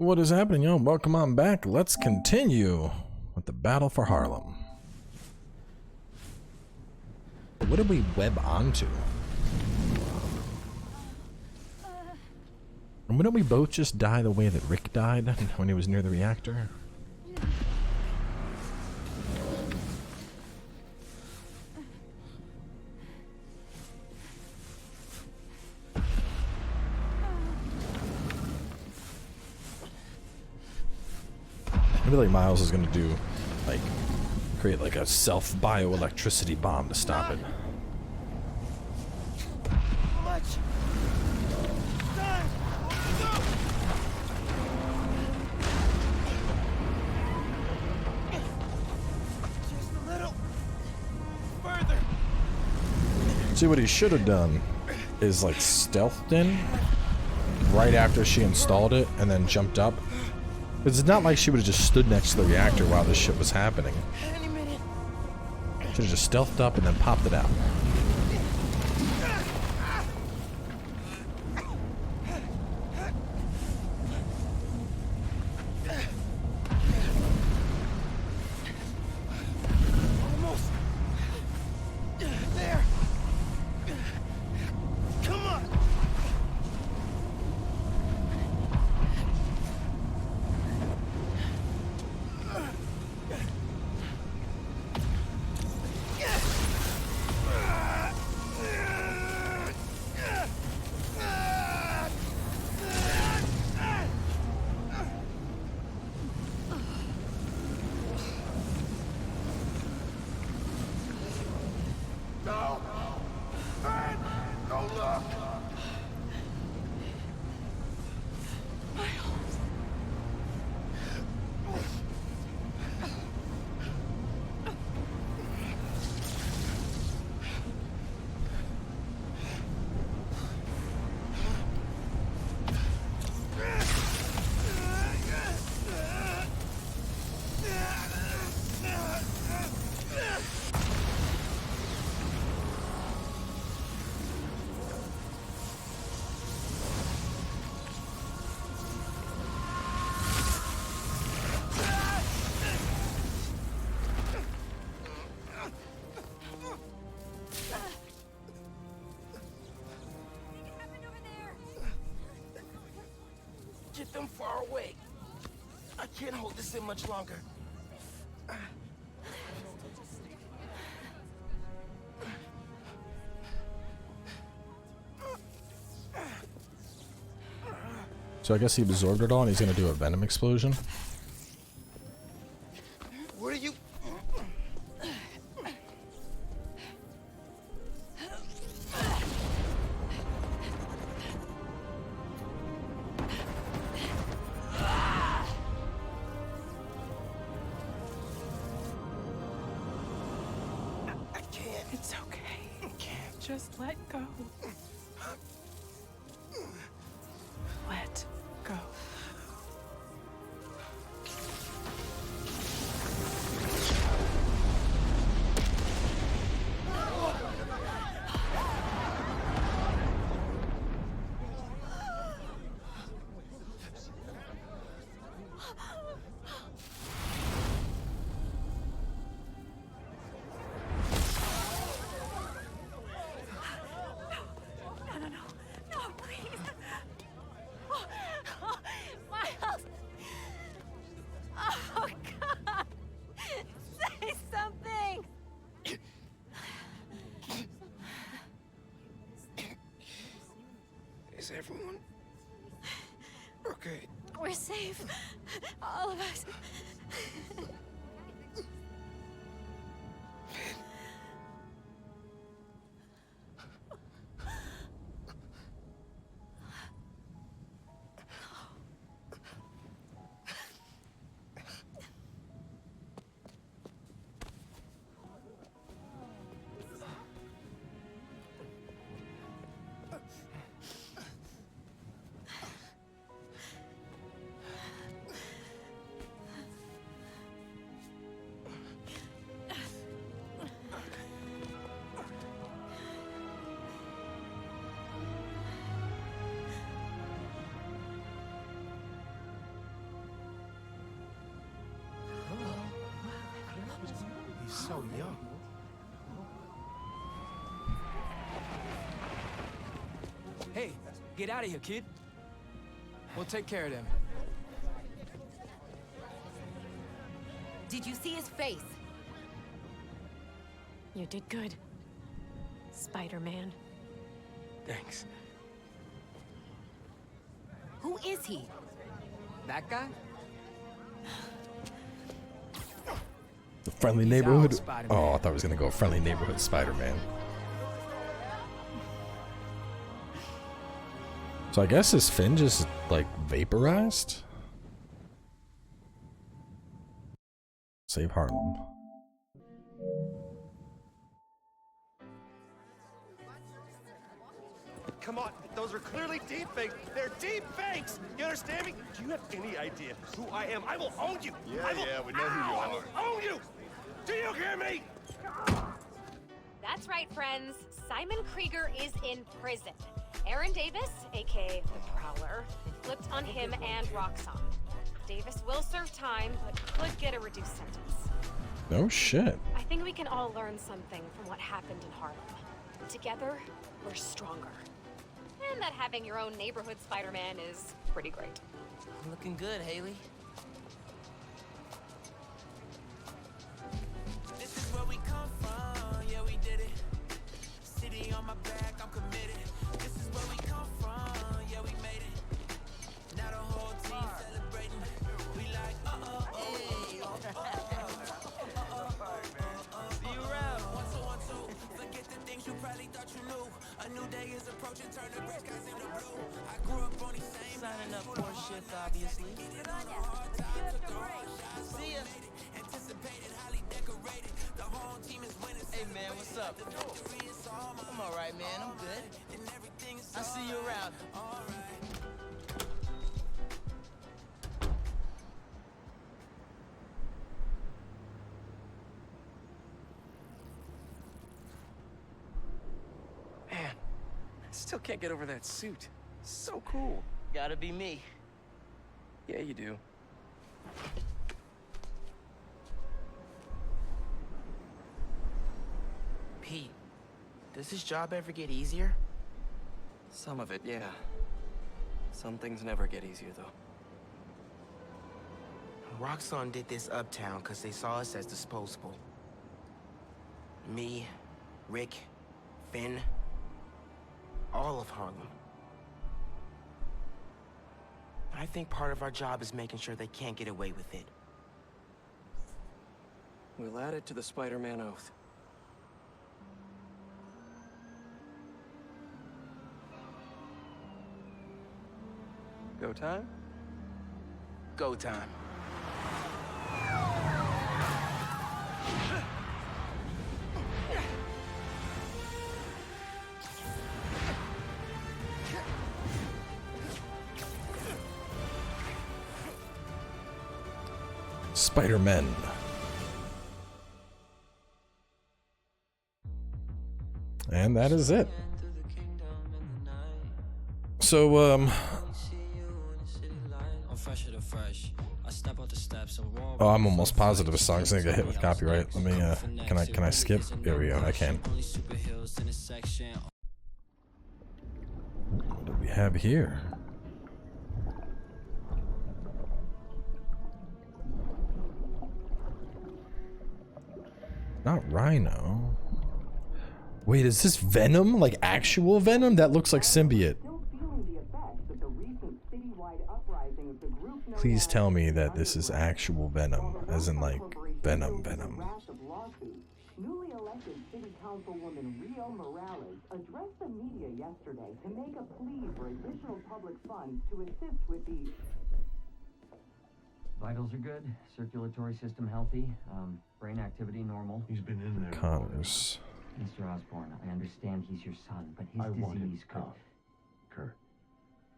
What is happening, y'all? Welcome on back. Let's continue with the battle for Harlem. What did we web onto? And wouldn't we both just die the way that Rick died when he was near the reactor? Maybe like Miles is gonna do, like, create like a self-bioelectricity bomb to stop it. See, what he should have done is like stealthed in right after she installed it and then jumped up. It's not like she would have just stood next to the reactor while this shit was happening. Should have just stealthed up and then popped it out. Get them far away. I can't hold this in much longer. So I guess he absorbed it all and he's gonna do a venom explosion. What are you? It's okay. Just let go. Let go. Is everyone okay? We're safe. All of us. Yeah. Hey, get out of here, kid. We'll take care of them. Did you see his face? You did good, Spider-Man. Thanks. Who is he? That guy? The friendly He's neighborhood. out, Spider-Man. Oh, I thought I was gonna go friendly neighborhood Spider-Man. So I guess his fin just like vaporized. Save Harlem. Come on, those are clearly deep fakes. They're deep fakes. You understand me? Do you have any idea who I am? I will own you. Yeah, we know who you I are. will own you. Do you hear me? That's right, friends. Simon Krieger is in prison. Aaron Davis, aka the Prowler, flipped on him and Roxxon. Davis will serve time, but could get a reduced sentence. No shit. I think we can all learn something from what happened in Harlem. Together, we're stronger. And that having your own neighborhood Spider-Man is pretty great. Looking good, Haley. This is where we come from, yeah, we did it. City on my back, I'm committed. This is where we come from, yeah, we made it. Now the whole team celebrating. We like, see you around. 1, 2, 1, 2. Forget the things you probably thought you knew. A new day is approaching, turn the gray skies into blue. I grew up on these same signing up for shift, obviously. See ya. Anticipated, highly decorated. The whole team is winning. Hey man, what's up? I'm alright, man. I'm good. I'll see you around. Man, I still can't get over that suit. So cool. Gotta be me. Yeah, you do. Pete, does this job ever get easier? Some of it, yeah. Some things never get easier, though. Roxxon did this uptown because they saw us as disposable. Me, Rick, Finn, all of Harlem. I think part of our job is making sure they can't get away with it. We'll add it to the Spider-Man oath. Go time? Go time. Spider-Man. And that is it. So, oh, I'm almost positive a song's gonna get hit with copyright. Let me, can I skip? There we go, I can. What do we have here? Not Rhino. Wait, is this Venom? Like actual Venom? That looks like symbiote. Please tell me that this is actual Venom, as in like Venom. Newly elected City Councilwoman Rio Morales addressed the media yesterday to make a plea for additional public funds to assist with the... Vitals are good, circulatory system healthy, brain activity normal. He's been in there. Connors. Mr. Osborne, I understand he's your son, but his I want him disease could... tough, Kurt.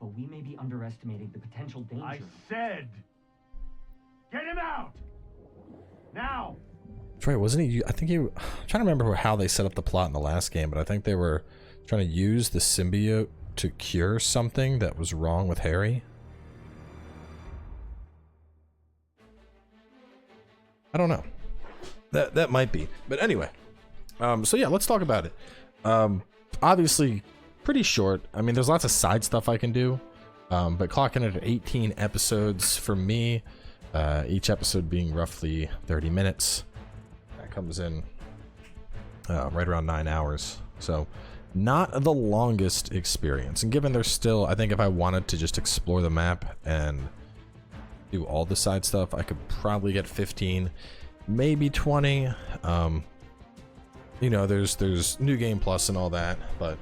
But we may be underestimating the potential danger. I said, get him out now. That's right, wasn't he? I think he. I'm trying to remember how they set up the plot in the last game, but I think they were trying to use the symbiote to cure something that was wrong with Harry. I don't know. That might be. But anyway, so yeah, let's talk about it. Obviously, pretty short. I mean, there's lots of side stuff I can do, but clocking it at 18 episodes for me, each episode being roughly 30 minutes. That comes in right around 9 hours. So not the longest experience. And given there's still, I think if I wanted to just explore the map and do all the side stuff, I could probably get 15, maybe 20. You know, there's New Game Plus and all that, but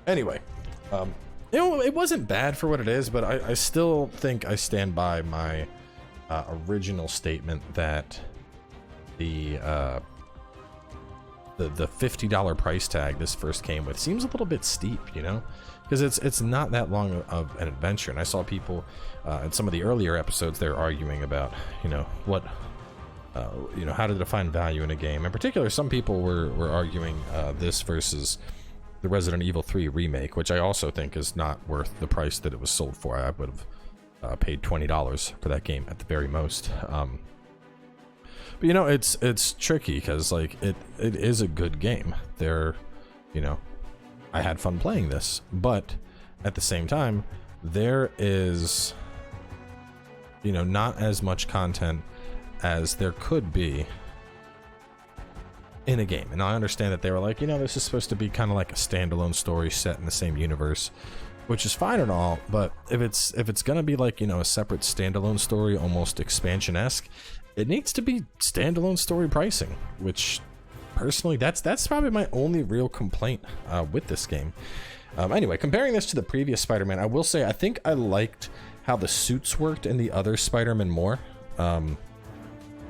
anyway, you know, it wasn't bad for what it is, but I still think I stand by my original statement that the $50 price tag this first came with seems a little bit steep, you know, because it's not that long of an adventure. And I saw people in some of the earlier episodes, they're arguing about, you know, what, you know, how to define value in a game. In particular, some people were arguing this versus the Resident Evil 3 remake, which I also think is not worth the price that it was sold for. I would have paid $20 for that game at the very most. But you know, it's tricky because like it is a good game. You know, I had fun playing this, but at the same time, there is, you know, not as much content as there could be in a game. And I understand that they were like, you know, this is supposed to be kind of like a standalone story set in the same universe, which is fine and all, but if it's gonna be like, you know, a separate standalone story, almost expansion-esque, it needs to be standalone story pricing, which personally, that's probably my only real complaint with this game. Anyway, comparing this to the previous Spider-Man, I will say I think I liked how the suits worked in the other Spider-Man more.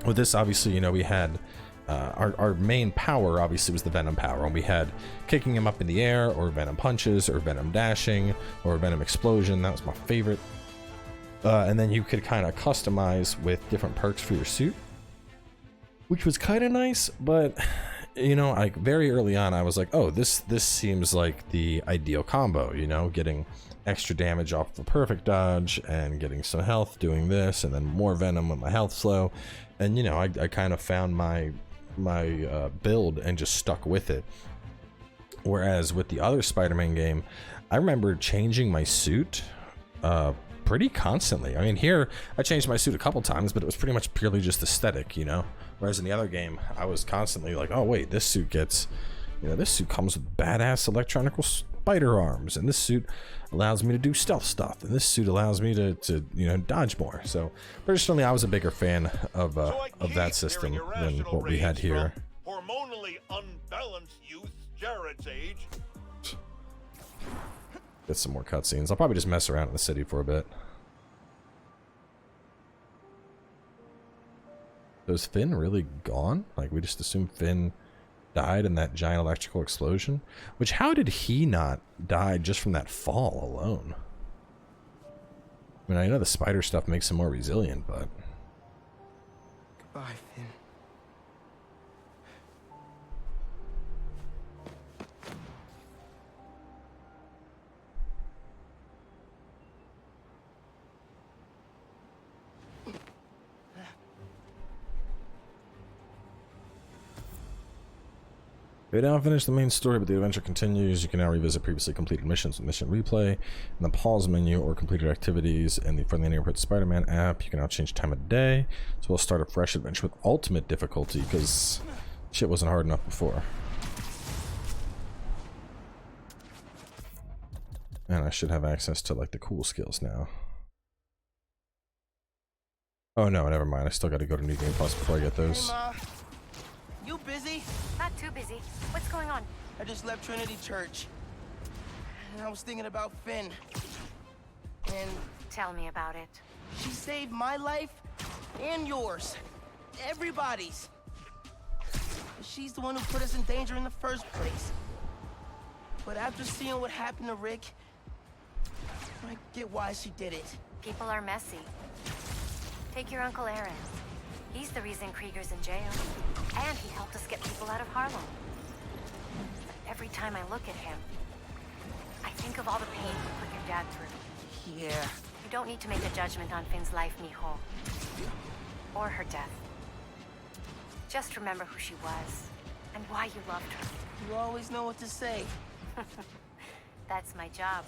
With this, obviously, you know, we had our main power obviously was the Venom power, and we had kicking him up in the air, or Venom punches, or Venom dashing, or Venom explosion. That was my favorite. And then you could kind of customize with different perks for your suit, which was kind of nice. But you know, like very early on, I was like, oh, this seems like the ideal combo. You know, getting extra damage off the perfect dodge and getting some health doing this, and then more Venom when my health's low. And you know, I kind of found my build and just stuck with it. Whereas with the other Spider-Man game, I remember changing my suit pretty constantly. I mean, here I changed my suit a couple times, but it was pretty much purely just aesthetic, you know. Whereas in the other game, I was constantly like, oh wait, this suit gets, you know, this suit comes with badass electronical spider arms, and this suit allows me to do stealth stuff, and this suit allows me to you know, dodge more. So personally, I was a bigger fan of that system than what we had here. Hormonally unbalanced youth, Jared's age. Get some more cutscenes. I'll probably just mess around in the city for a bit. So is Finn really gone? Like, we just assume Finn died in that giant electrical explosion? Which, how did he not die just from that fall alone? I mean, I know the spider stuff makes him more resilient, but... Goodbye, Finn. We now finish the main story, but the adventure continues. You can now revisit previously completed missions with Mission Replay in the pause menu, or completed activities in the Friendly Neighborhood Spider-Man app. You can now change time of day, so we'll start a fresh adventure with ultimate difficulty, because shit wasn't hard enough before. And I should have access to like the cool skills now. Oh no, never mind. I still got to go to New Game Plus before I get those. Hey, Ma. You busy? Not too busy. What's going on? I just left Trinity Church. And I was thinking about Finn. And Tell me about it. she saved my life and yours. Everybody's. She's the one who put us in danger in the first place. But after seeing what happened to Rick, I get why she did it. People are messy. Take your Uncle Aaron. He's the reason Krieger's in jail. And he helped us get people out of Harlem. But every time I look at him, I think of all the pain you put your dad through. Yeah. You don't need to make a judgment on Finn's life, mijo. Or her death. Just remember who she was and why you loved her. You always know what to say. That's my job.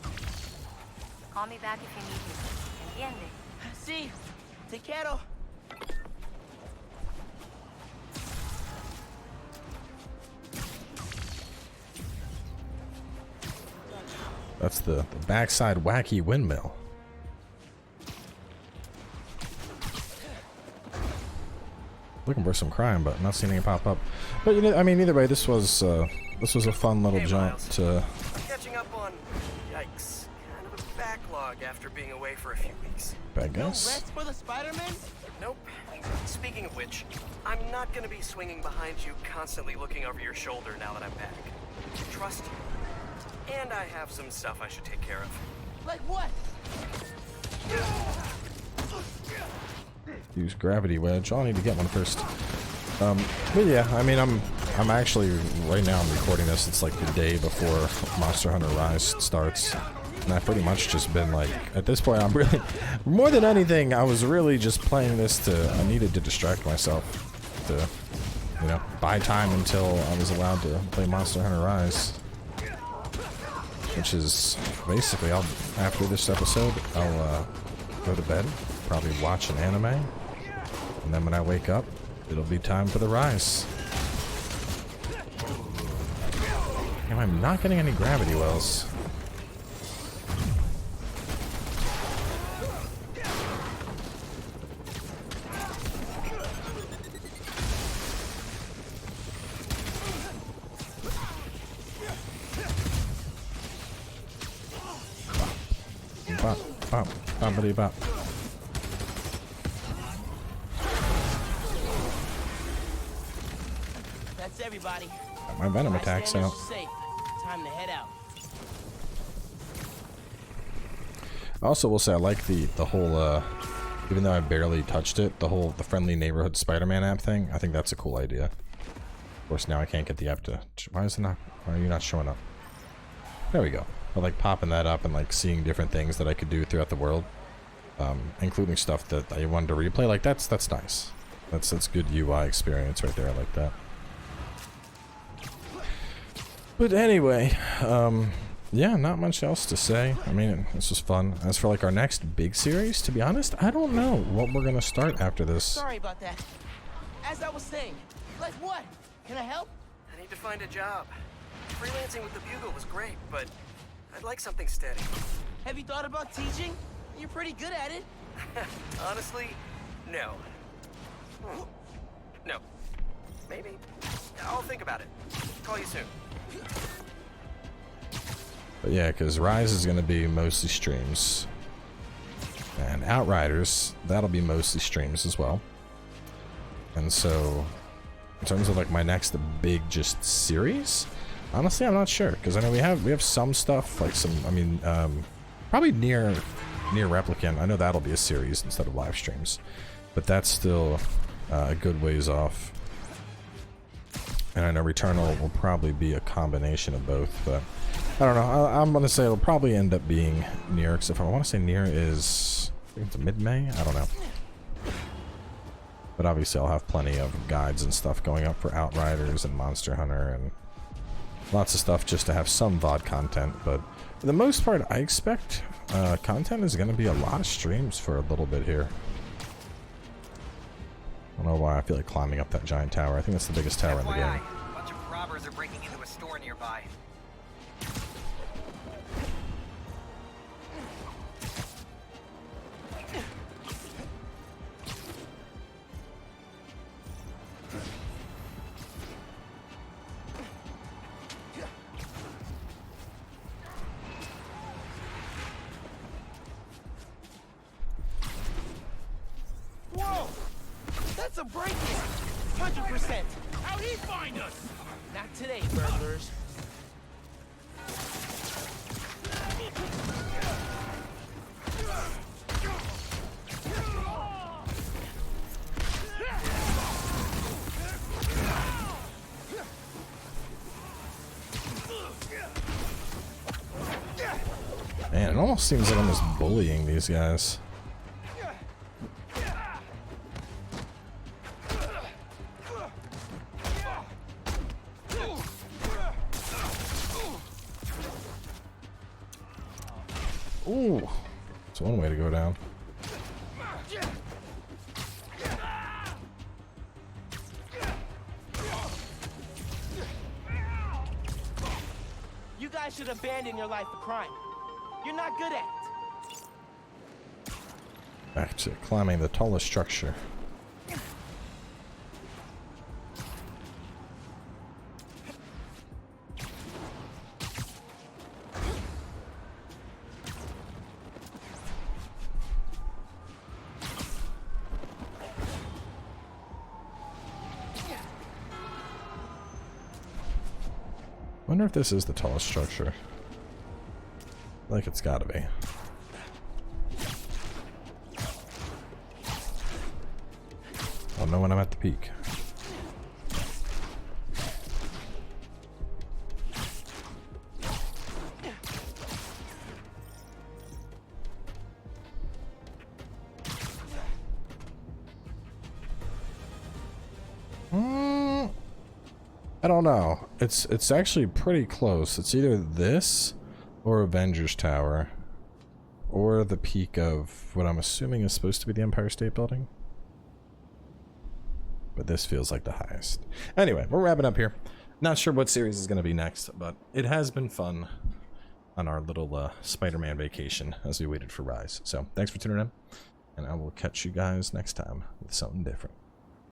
Call me back if you need me. Entiende? See, te quiero. That's the backside wacky windmill. Looking for some crime, but not seeing any pop up. But you know, I mean, either way, this was a fun little jump Miles. to. I'm catching up on, yikes, kind of a backlog after being away for a few weeks. I No guess. rest for the Spider-Man? Nope. Speaking of which, I'm not gonna be swinging behind you, constantly looking over your shoulder now that I'm back. Trust you. And I have some stuff I should take care of. Like what? Use gravity wedge. I'll need to get one first. But yeah, I mean, I'm actually right now. I'm recording this. It's like the day before Monster Hunter Rise starts, and I've pretty much just been like, at this point, I'm really, more than anything, I was really just playing this to. I needed to distract myself, to, you know, buy time until I was allowed to play Monster Hunter Rise. Which is basically, after this episode, I'll go to bed, probably watch an anime, and then when I wake up, it'll be time for the Rise. Damn, I'm not getting any gravity wells. Bop, bop, boppity bop. That's everybody. Got my venom attacks out. Safe. Time to head out. I also will say I like the whole, even though I barely touched it, the friendly neighborhood Spider-Man app thing. I think that's a cool idea. Of course, now I can't get the app to. Why are you not showing up? There we go. I like popping that up and like seeing different things that I could do throughout the world, including stuff that I wanted to replay. Like that's nice. That's good UI experience right there. I like that. But anyway, yeah, not much else to say. I mean, this was fun. As for like our next big series, to be honest, I don't know what we're gonna start after this. Sorry about that. As I was saying, like what? Can I help? I need to find a job. Freelancing with the Bugle was great, but I'd like something steady. Have you thought about teaching? You're pretty good at it. Honestly, no. No. Maybe. I'll think about it. Call you soon. But yeah, because Rise is going to be mostly streams. And Outriders, that'll be mostly streams as well. And so, in terms of like my next big just series, honestly, I'm not sure. Because I know we have some stuff, like some, I mean, probably near Replicant. I know that'll be a series instead of live streams. But that's still a good ways off. And I know Returnal will probably be a combination of both, but I don't know. I'm going to say it'll probably end up being Nier, except I want to say Nier is, I think it's mid-May? I don't know. But obviously I'll have plenty of guides and stuff going up for Outriders and Monster Hunter and lots of stuff just to have some VOD content. But for the most part, I expect content is going to be a lot of streams for a little bit here. I don't know why I feel like climbing up that giant tower. I think that's the biggest tower in the game. A bunch of robbers are breaking into a store nearby. Whoa! That's a break-in! 100%! How'd he find us? Not today, burglars. Man, it almost seems like I'm just bullying these guys. Ooh, that's one way to go down. You guys should abandon your life of crime. You're not good at it. Back to climbing the tallest structure. Wonder if this is the tallest structure. Like it's gotta be. I'll know when I'm at the peak. I don't know. It's actually pretty close. It's either this or Avengers Tower or the peak of what I'm assuming is supposed to be the Empire State Building. But this feels like the highest. Anyway, we're wrapping up here. Not sure what series is going to be next, but it has been fun on our little Spider-Man vacation as we waited for Rise. So thanks for tuning in, and I will catch you guys next time with something different.